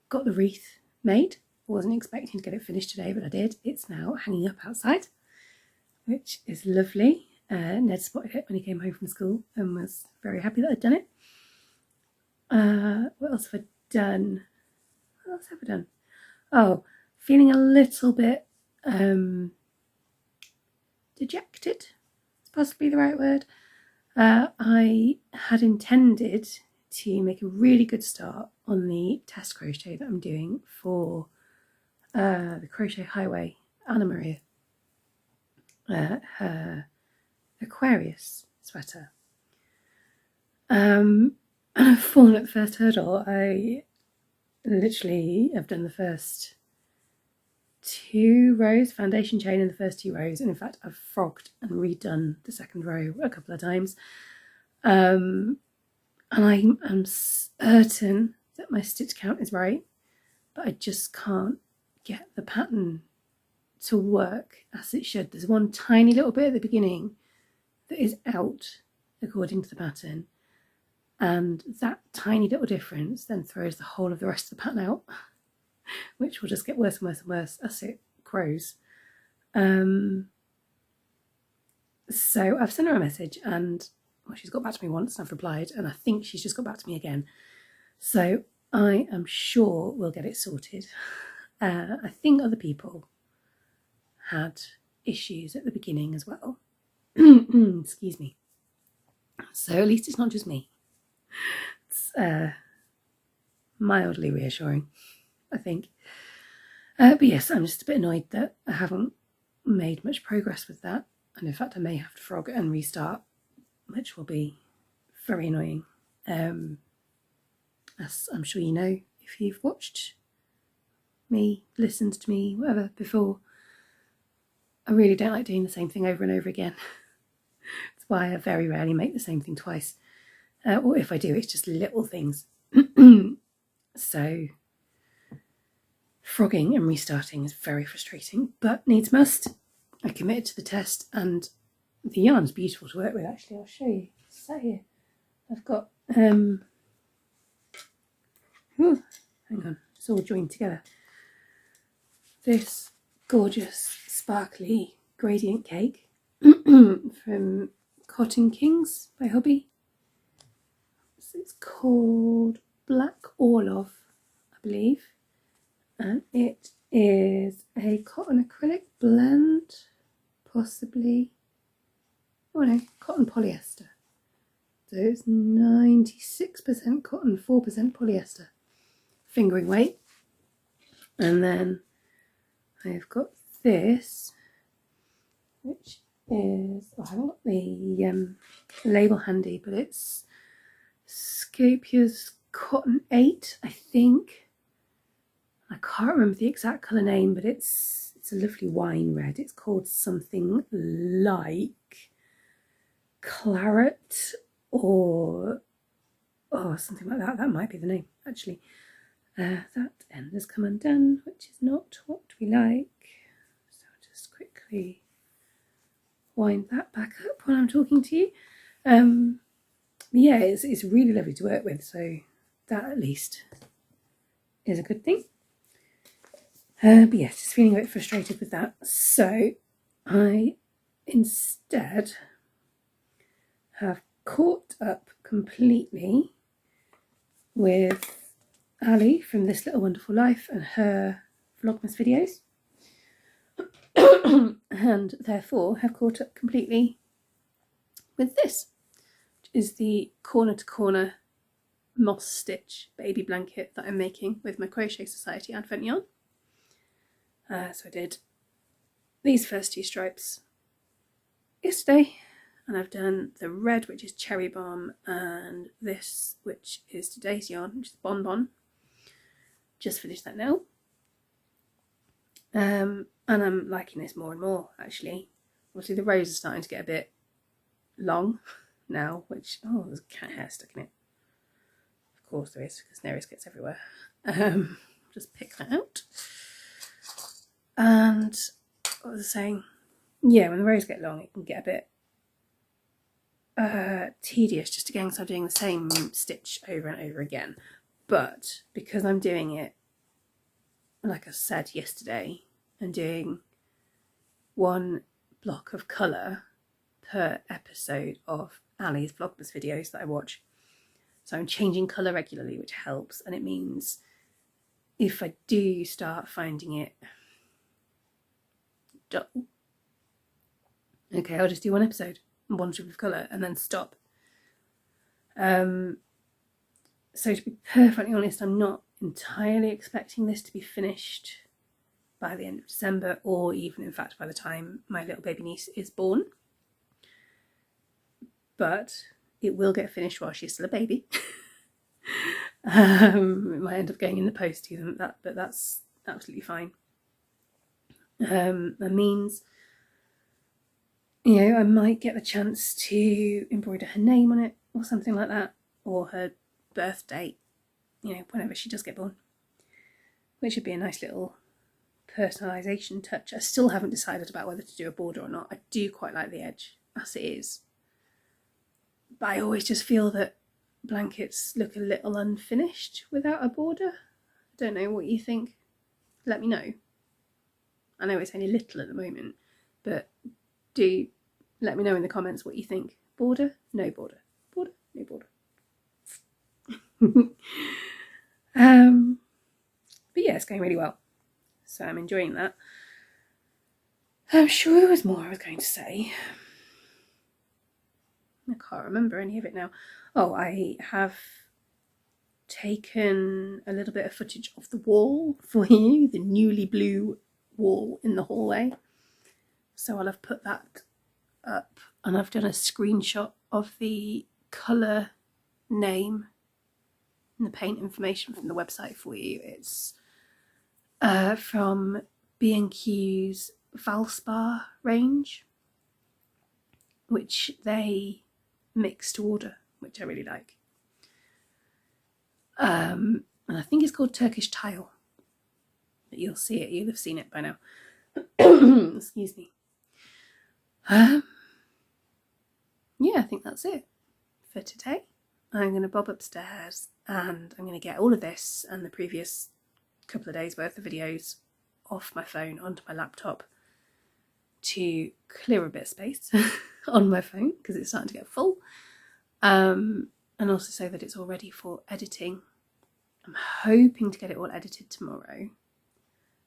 got the wreath made. I wasn't expecting to get it finished today, but I did. It's now hanging up outside, which is lovely. Ned spotted it when he came home from school and was very happy that I'd done it. What else have I done? What else have I done? Oh, feeling a little bit dejected. It's possibly the right word. I had intended to make a really good start on the test crochet that I'm doing for the Crochet Highway Anna Maria, her Aquarius sweater. And I've fallen at the first hurdle. I literally have done the first 2 rows, foundation chain in the first 2 rows, and in fact I've frogged and redone the second row a couple of times. And I am certain that my stitch count is right, but I just can't get the pattern to work as it should. There's one tiny little bit at the beginning that is out according to the pattern, and that tiny little difference then throws the whole of the rest of the pattern out, which will just get worse and worse and worse as it grows. So I've sent her a message, and well, she's got back to me once and I've replied, and I think she's just got back to me again. So I am sure we'll get it sorted. I think other people had issues at the beginning as well. Excuse me. So at least it's not just me. It's mildly reassuring, I think. But yes, I'm just a bit annoyed that I haven't made much progress with that. And in fact, I may have to frog and restart, which will be very annoying. As I'm sure you know, if you've watched me, listened to me, whatever, before, I really don't like doing the same thing over and over again. That's why I very rarely make the same thing twice. Or if I do, it's just little things. So frogging and restarting is very frustrating, but needs must. I committed to the test, and the yarn's beautiful to work with. Actually, I'll show you. It's sat here. I've got hang on, it's all joined together. This gorgeous sparkly gradient cake from Cotton Kings by Hobby. this. It's called Black Orlov, I believe. And it is a cotton acrylic blend, possibly. Oh no, cotton polyester. So it's 96% cotton, 4% polyester. Fingering weight. And then I've got this, which is, I haven't got the label handy, but it's Scopia's Cotton 8, I think. I can't remember the exact colour name, but it's a lovely wine red. It's called something like Claret or something like that. That might be the name, actually. That end has come undone, which is not what we like. So I'll just quickly wind that back up when I'm talking to you. Yeah, it's really lovely to work with, so that at least is a good thing. But yes, just feeling a bit frustrated with that. So I instead have caught up completely with Ali from This Little Wonderful Life and her Vlogmas videos, and therefore have caught up completely with this, which is the corner to corner moss stitch baby blanket that I'm making with my Crochet Society Advent yarn. So I did these first 2 stripes yesterday, and I've done the red, which is Cherry Bomb, and this, which is today's yarn, which is Bonbon. Just finished that now. And I'm liking this more and more, actually. Obviously the rows are starting to get a bit long now, which, oh, there's cat hair stuck in it. Of course there is, because Neris gets everywhere. Just pick that out. And what was I saying? Yeah, when the rows get long, it can get a bit tedious, just again, because I'm doing the same stitch over and over again. But because I'm doing it, like I said yesterday, and doing 1 block of colour per episode of Ali's Vlogmas videos that I watch, so I'm changing colour regularly, which helps. And it means if I do start finding it dull, okay, I'll just do 1 episode and 1 strip of colour and then stop. So to be perfectly honest, I'm not entirely expecting this to be finished by the end of December, or even in fact by the time my little baby niece is born. But it will get finished while she's still a baby. It might end up going in the post to them, but that's absolutely fine. That means, you know, I might get the chance to embroider her name on it or something like that, or her birth date, you know, whenever she does get born, which would be a nice little personalisation touch. I still haven't decided about whether to do a border or not. I do quite like the edge as it is, but I always just feel that blankets look a little unfinished without a border. I don't know what you think. Let me know. I know it's only little at the moment, but do let me know in the comments what you think. Border, no border. Border, no border. But yeah, it's going really well, so I'm enjoying that. I'm sure there was more I was going to say. I can't remember any of it now. Oh, I have taken a little bit of footage of the wall for you, the newly blue wall in the hallway. So I'll have put that up, and I've done a screenshot of the colour name and the paint information from the website for you. It's from B&Q's Valspar range, which they mix to order, which I really like. And I think it's called Turkish Tile. But you'll see it, you'll have seen it by now. Excuse me. Yeah, I think that's it for today. I'm going to bob upstairs and I'm going to get all of this and the previous couple of days worth of videos off my phone onto my laptop to clear a bit of space on my phone because it's starting to get full. And and also so that it's all ready for editing. I'm hoping to get it all edited tomorrow.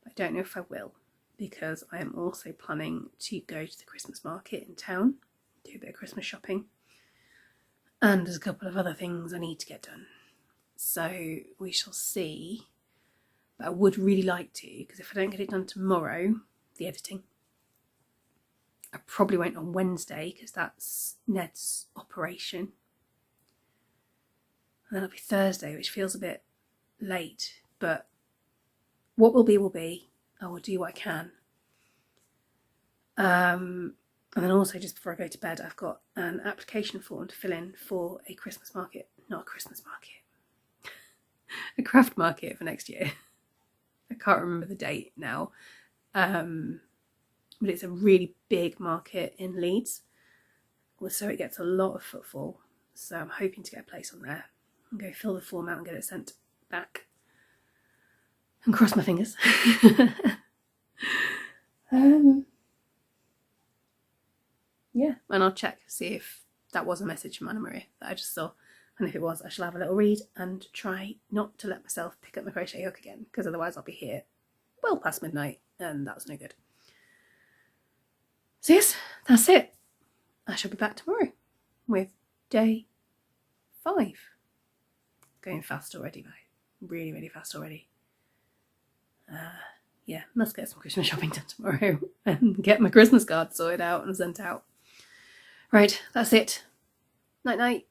I don't know if I will, because I am also planning to go to the Christmas market in town, do a bit of Christmas shopping, and there's a couple of other things I need to get done. So we shall see. But I would really like to, because if I don't get it done tomorrow, the editing, I probably won't on Wednesday, because that's Ned's operation. And then it'll be Thursday, which feels a bit late, but what will be will be. I will do what I can. And then also, just before I go to bed, I've got an application form to fill in for a Christmas market, not a Christmas market, a craft market for next year. I can't remember the date now, but it's a really big market in Leeds, so it gets a lot of footfall. So I'm hoping to get a place on there and go fill the form out and get it sent back. And cross my fingers. Yeah, and I'll check, see if that was a message from Anna Maria that I just saw. And if it was, I shall have a little read and try not to let myself pick up my crochet hook again, because otherwise I'll be here well past midnight, and that's no good. So yes, that's it. I shall be back tomorrow with day 5. Going fast already, though. Really, really fast already. Yeah, must get some Christmas shopping done tomorrow and get my Christmas card sorted out and sent out. Right, that's it. Night night.